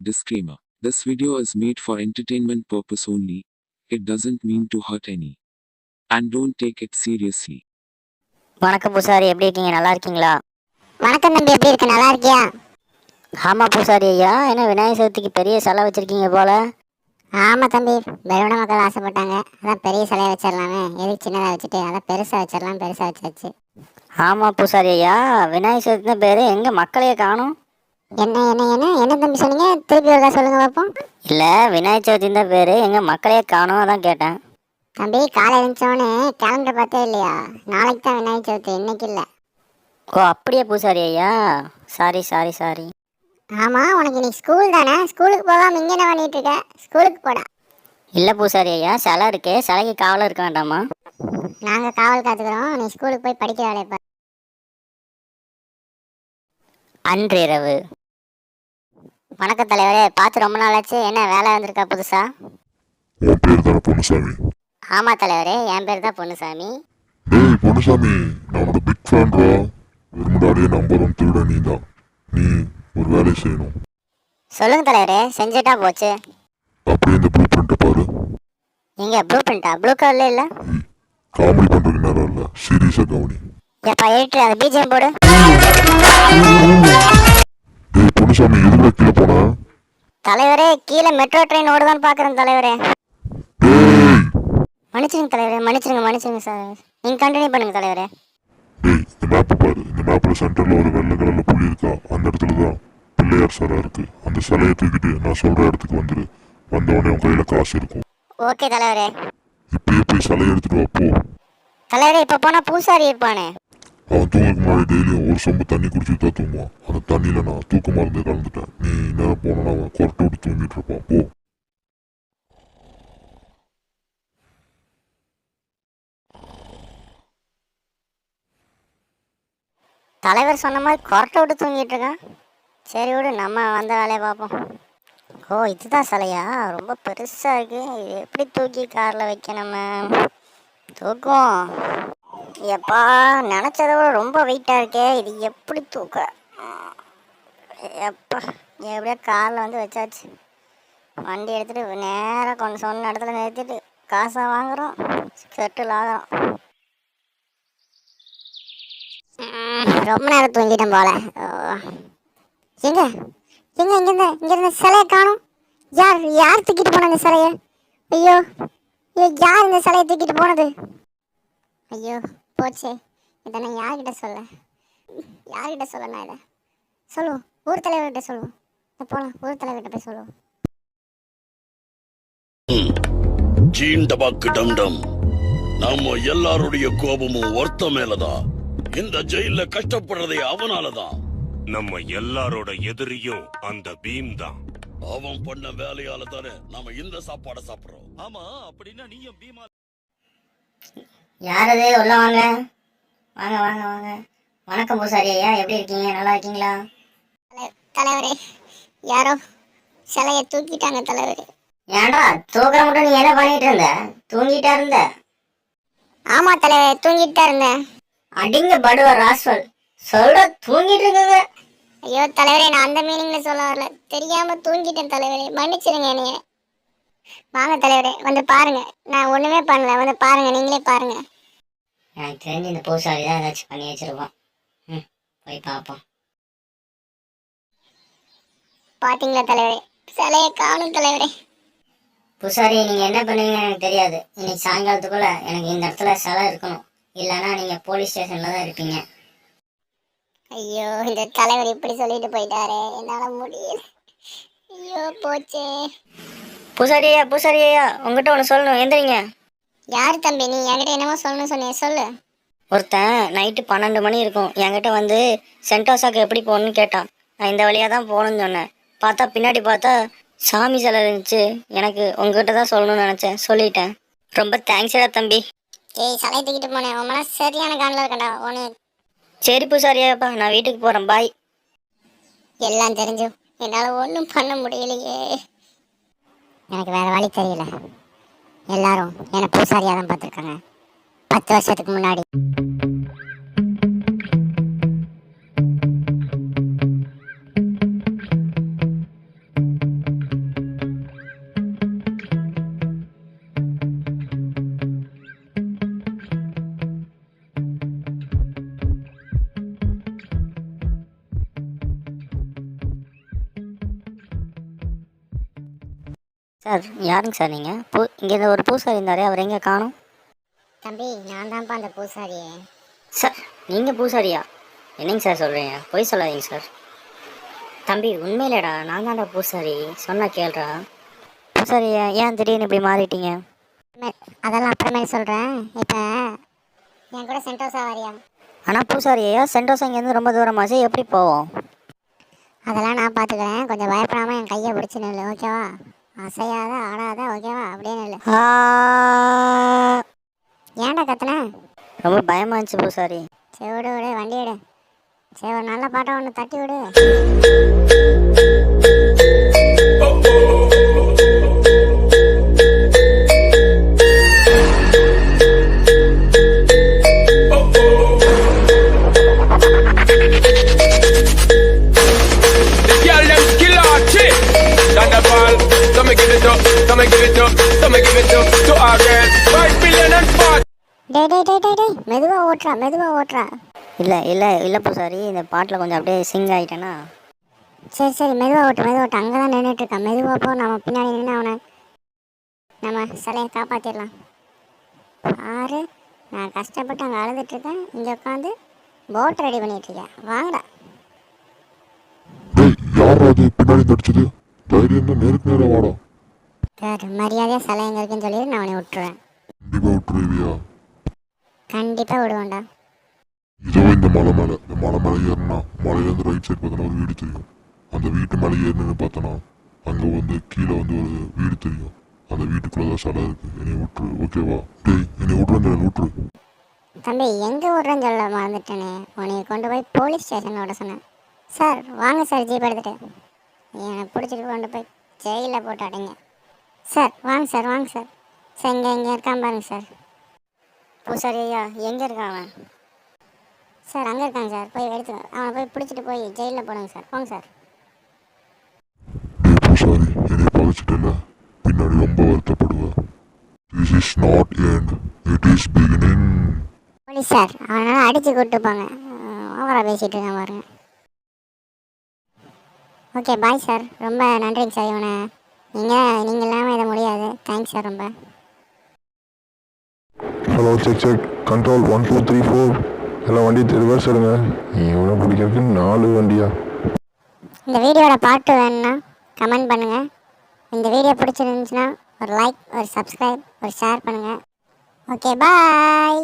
Disclaimer. This video is made for entertainment purpose only. It doesn't mean to hurt any. And don't take it seriously. வணக்கம் பூசாரி, எப்படி இருக்கீங்க? நல்லா இருக்கீங்களா? வணக்கம் தம்பி, எப்படி இருக்க? நல்லா இருக்கியா? ஆமாம் பூசாரி ஐயா, என்ன விநாயகர் சதுர்த்திக்கு பெரிய சிலை வச்சுருக்கீங்க போல. ஆமாம் தம்பி, பலவன மக்கள் ஆசைப்பட்டாங்க, அதான் பெரிய சிலையை வச்சிடலாமே, எதுக்கு சின்னதாக வச்சுட்டு அதான் பெருசாக வச்சிடலாம், பெருசாக வச்சாச்சு. ஆமாம் பூசாரி ஐயா, விநாயகர் சதுர்த்தி பேர் எங்கள் மக்களையே காணும். என்ன என்ன என்ன என்ன தம்பி சொன்னீங்க? திருப்பி வருதா சொல்லுங்க பார்ப்போம். இல்லை, விநாயகர் சதுர்த்தி தான் பேர் எங்கள் மக்களையே காணும், அதான் கேட்டேன். தம்பி, காலை எழுந்தோடனே கேலண்டர் பார்த்தே இல்லையா? நாளைக்கு தான் விநாயகர் சதுர்த்தி, இன்னைக்கு இல்லை. ஓ அப்படியே பூசாரி ஐயா, சாரி சாரி சாரி. ஆமாம், உனக்கு இன்னைக்கு ஸ்கூல் தானே? ஸ்கூலுக்கு போகாமல் இங்கே என்ன பண்ணிட்டு இருக்க? ஸ்கூலுக்கு போடா. இல்லை பூசாரி ஐயா, சிலை இருக்கே, சிலைக்கு காவலாக இருக்க வேண்டாமா? நாங்கள் காவல் காத்துக்கிறோம், நீ ஸ்கூலுக்கு போய் படிக்கிற வேலையை பாரு. அன்றிரவு. வணக்கம் தலைவரே, பார்த்து ரொம்ப நாள் ஆச்சு, என்ன வேலை வந்திருக்கா புதுசா? உன் பேர் தானே பொன்னுசாமி? ஆமாம் தலைவரே, என் பேர் தான் பொன்னுசாமி. டேய் பொன்னுசாமி, நான் உன்னோட பிக் ஃபேன்ரா. ஒரு முன்னாடியே நம்பர் ஒன் திருட நீ தான். நீ ஒரு வேலையை செய்யணும். சொல்லுங்க தலைவரே, செஞ்சுட்டா போச்சு. அப்படியே இந்த ப்ளூ பிரிண்ட்டை பாரு. எங்க ப்ளூ பிரிண்டா? ப்ளூ கலர்ல இல்ல. காமெடி பண்ணுறதுக்கு நேரம் இல்லை, சீரியஸாக கவனி. எப்பா எடிட்டர், அந்த பிஜிஎம் போடு. டேய் பொன்னுசாமி, எதுல கீழே போனா? தலைவரே, கீழே மெட்ரோ ட்ரெயின் ஓடுதான்னு பார்க்குறேன் தலைவரே. டேய் மன்னிச்சிருங்க தலைவரே, மன்னிச்சிருங்க சார். நீங்கள் கண்டினியூ பண்ணுங்க தலைவரே. டேய், இந்த மேப்பை பாரு. இந்த மேப்பில் சென்டரில் ஒரு வெள்ளை கலரில் புள்ளி இருக்கா? அந்த இடத்துல தான் பிள்ளையார் சிலை இருக்கு. அந்த சிலையை தூக்கிட்டு நான் சொல்கிற இடத்துக்கு வந்துடு. வந்தவொடனே உன் கையில் காசு இருக்கும். ஓகே தலைவரே. இப்பயே போய் சிலையை எடுத்துட்டு வா போ. தலைவரே, இப்போ போனால் பூசாரி இருப்பானே. அவன் தூங்குறதுக்கு முன்னாடி டெய்லியும் ஒரு சொம்பு தண்ணி குடிச்சுட்டு தான் தூங்குவான். அந்த தண்ணியில் நான் தூக்க மருந்து கலந்துட்டேன். நீ நேரம் போனோன்னா அவன் கொரட்டை விட்டு தூங்கிட்டு இருப்பான். போ. தலைவர் சொன்ன மாதிரி கொரட்டை விட்டு தூங்கிட்டு இருக்கான். சரி விடு, நம்ம வந்த வேலையை பார்ப்போம். ஓ இதுதான் சிலையா? ரொம்ப பெருசாக இருக்கு. இது எப்படி தூக்கி காரில் வைக்க நம்ம தூக்குவோம்? எப்பா, நினச்சதை விட ரொம்ப வெயிட்டாக இருக்கே, இது எப்படி தூக்க? எப்பா, எப்படியோ காரில் வந்து வச்சாச்சு. வண்டி எடுத்துகிட்டு நேராக கொண்டு சொன்ன இடத்துல நிறுத்திட்டு காசை வாங்குகிறோம், செட்டில் ஆகிறோம். ரொம்ப நேரம் தூங்கிட்டேன் போல. எங்க எங்க இங்கிருந்த சிலையை காணும். யார் தூக்கிட்டு போன இந்த சிலையை? ஐயோ, யார் இந்த சிலையை தூக்கிட்டு போனது? ஐயோ போச்சே, இதை நான் யார்கிட்ட சொல்ல நான் இதை சொல்லுவோம், ஊர் தலைவர்கிட்ட சொல்லுவோம். போகலாம், ஊர் தலைவர்கிட்ட போய் சொல்லுவோம். ஜீண்டபாக்கு டம்டம், நம்ம எல்லாருடைய கோபமும் ஒருத்த மேலதான். இந்த ஜெயில கஷ்டப்படுறதே அவனாலதான். நம்ம எல்லாரோட எதிரியும் அந்த பீம் தான். அவன் பண்ண வேலையால தானே நாம இந்த சாப்பாடை சாப்பிடுறோம். ஆமா, அப்படின்னா நீயும் பீமா? யாரது? உள்ள வாங்க வாங்க வாங்க வாங்க. வணக்கம் பூசாரி ஐயா, எப்படி இருக்கீங்க? நல்லா இருக்கீங்களா? தலைவரே, யாரோ சிலையை தூக்கிட்டாங்க தலைவரே. ஏன்டா தூக்குற மட்டும் நீ என்ன பண்ணிட்டு இருந்த? தூங்கிட்டா இருந்த? ஆமா தலைவரே, தூங்கிட்டு தான் இருந்தேன். அடிங்க படுவ ராஸ்வல், சொல்ற தூங்கிட்டு இருக்குங்க. ஐயோ தலைவரே, நான் அந்த மீனிங்ல சொல்ல வரல, தெரியாம தூங்கிட்டேன் தலைவரே, மன்னிச்சிருங்க என்னைய. வாங்க தலைவரே, வந்து பாருங்க, நான் ஒண்ணுமே பண்ணல, வந்து பாருங்க, நீங்களே பாருங்க. எனக்கு தெரிஞ்சு இந்த பூசாரி தான் ஏதாச்சும் பண்ணி வச்சிருப்பான். போய் பார்ப்போம். பாத்தீங்களா தலைவரே, சிலையை காணும் தலைவரே. பூசாரி, நீங்க என்ன பண்ணுவீங்கன்னு எனக்கு தெரியாது. இன்னைக்கு சாயங்காலத்துக்குள்ள எனக்கு இந்த இடத்துல சிலை இருக்கணும், இல்லைன்னா நீங்க போலீஸ் ஸ்டேஷன்ல தான் இருப்பீங்க. ஐயோ, இந்த தலைவர் இப்படி சொல்லிட்டு போயிட்டாரே, என்னால முடியல. ஐயோ போச்சே. பூசாரி ஐயா, உங்ககிட்ட ஒன்று சொல்லணும், எந்திரிங்க. யார் தம்பி நீ? என்கிட்ட என்னமோ சொல்லணும்னு சொன்னீங்க, சொல்லு. ஒருத்தன் நைட்டு 12 மணி இருக்கும், என்கிட்ட வந்து சென்டோசாக்கு எப்படி போகணும்னு கேட்டான். நான் இந்த வழியாக தான் போகணும்னு சொன்னேன். பார்த்தா பின்னாடி பார்த்தா சாமி சிலை இருந்துச்சு. எனக்கு உங்ககிட்ட தான் சொல்லணும்னு நினச்சேன், சொல்லிட்டேன். ரொம்ப தேங்க்ஸ்டா தம்பி. ஏய், சிலையை தூக்கிட்டு போனேன், உன் மனசு சரியான காண்டில் இருக்கண்டா உனக்கு. சரி பூசாரியாப்பா, நான் வீட்டுக்கு போகிறேன், பாய். எல்லாம் தெரிஞ்சும் என்னால் ஒன்றும் பண்ண முடியலையே. எனக்கு வேற வழி தெரியல. எல்லாரும் என்னை பூசாரியாக தான் பார்த்துருக்காங்க 10 வருஷத்துக்கு முன்னாடி. சார் யாருங்க சார் நீங்கள் இங்கே ஒரு பூசாரி இருந்தாரே அவர் எங்கே காணும்? தம்பி நான் தான்ப்பா அந்த பூசாரியே. சார் நீங்கள் பூசாரியா? என்னங்க சார் சொல்கிறீங்க? பொய் சொல்லாதீங்க சார். தம்பி உண்மையிலேடா நான் தான்டா பூசாரி, சொன்னா கேள்றா. பூசாரி ஏன் திடீர்னு இப்படி மாறிட்டீங்க? அதெல்லாம் அப்புறமேல சொல்கிறேன். இப்போ என் கூட சென்டோசா வாரியா? ஆனால் பூசாரியா சென்டோஸ் இங்கேருந்து ரொம்ப தூரமாச்சு, எப்படி போவோம்? அதெல்லாம் நான் பார்த்துக்கிறேன். கொஞ்சம் பயப்படாமல் என் கையை பிடிச்சி நில்லு, ஓகேவா? அசையாத ஆடாத, ஓகேவா? அப்படியே நில்லு. ஏன்டா கத்துன? ரொம்ப பயமா இருந்துச்சு பூசாரி. சரி விடு விடு, வண்டி விடு. சரி ஒரு நல்ல பாட்டை ஒன்று தட்டி விடு. Girl, them killer chick. Thunderball, come and give it up, come and give it up, come and give it up to our girl. 5 billion and 4. டேய் டேய் டேய் டேய் டேய், மெதுவாக ஓட்டுறா, மெதுவாக ஓட்டுறா. இல்லை இல்லை இல்லை பூசாரி, இந்த பாட்டில் கொஞ்சம் அப்படியே சிங் ஆகிட்டேன்னா. சரி சரி, மெதுவாக ஓட்டு, மெதுவாக ஓட்டு. அங்கே தான் நின்றுட்டுருக்கான். மெதுவாக போ, நம்ம பின்னாடி நின்று அவனை நம்ம சிலையை காப்பாற்றிடலாம். ஆறு, நான் கஷ்டப்பட்டு அங்கே அழுதுட்டுருக்கேன், இங்கே உட்காந்து போட் ரெடி பண்ணிகிட்ருக்கேன். வாங்கடா. டேய் யாரா அது பின்னாடி தடிச்சது? தைரியம் தான் நேருக்கு நேரம் வாடா. சார் மரியாதையாக சிலை எங்கே இருக்குன்னு சொல்லிடு, நான் அவனை விட்டுருவேன். கண்டிப்பா விட்டுருவியா? கண்டிப்பாக விடுவேன்டா. இதோ இந்த மலை மேலே, இந்த மலை மேலே ஏறினா மலையிலேருந்து ரைட் சைடு பார்த்தோன்னா ஒரு வீடு தெரியும். அந்த வீட்டு மேலே ஏறினு பார்த்தோன்னா அங்கே வந்து கீழே வந்து ஒரு வீடு தெரியும். அந்த வீட்டுக்குள்ளே தான் சிலை இருக்குது. என்னை விட்டுரு, ஓகேவா? டேய் என்னை விட்டுறேன், விட்டுரு. தம்பி எங்கே விட்றேன்னு சொல்ல மறந்துட்டேனே. உன்னை கொண்டு போய் போலீஸ் ஸ்டேஷனில் விட சொன்னேன். சார் வாங்க சார், ஜீப் எடுத்துகிட்டு என்னை பிடிச்சிட்டு கொண்டு போய் ஜெயிலில் போட்டு அடைங்க. சார் வாங்க சார், வாங்க சார். சார் இங்கே இருக்கான் பாருங்க சார். பூசாரி ஐயா எங்கே இருக்கான் அவன்? சார் அங்கே இருக்காங்க சார், போய் எடுத்துங்க. அவனை போய் பிடிச்சிட்டு போய் ஜெயிலில் போடுங்க சார். போங்க சார். டேய் பூசாரி, என்னை பகைச்சிட்டல, பின்னாடி ரொம்ப வருத்தப்படுவேன். This is not end, it is beginning. Police sir அவனால் அடித்து கூப்பிட்டுப்பாங்க. ஓவராக பேசிகிட்டு இருக்கான் பாருங்க. ஓகே பாய் சார், ரொம்ப நன்றிங்க சார். இவனை நீங்கள் இல்லாமல் இதை முடியாது. தேங்க்ஸ் சார் ரொம்ப. ஹலோ செக் கண்ட்ரோல் 1 2 3 4 எல்லாம் வண்டி ரிவர்ஸ் எடுங்க. இவனை பிடிக்கிறதுக்கு 4 வண்டியா? இந்த வீடியோட பாட்டு வேணும்னா கமெண்ட் பண்ணுங்கள். இந்த வீடியோ பிடிச்சிருந்துச்சுன்னா ஒரு லைக், ஒரு சப்ஸ்கிரைப், ஒரு ஷேர் பண்ணுங்கள். Okay bye.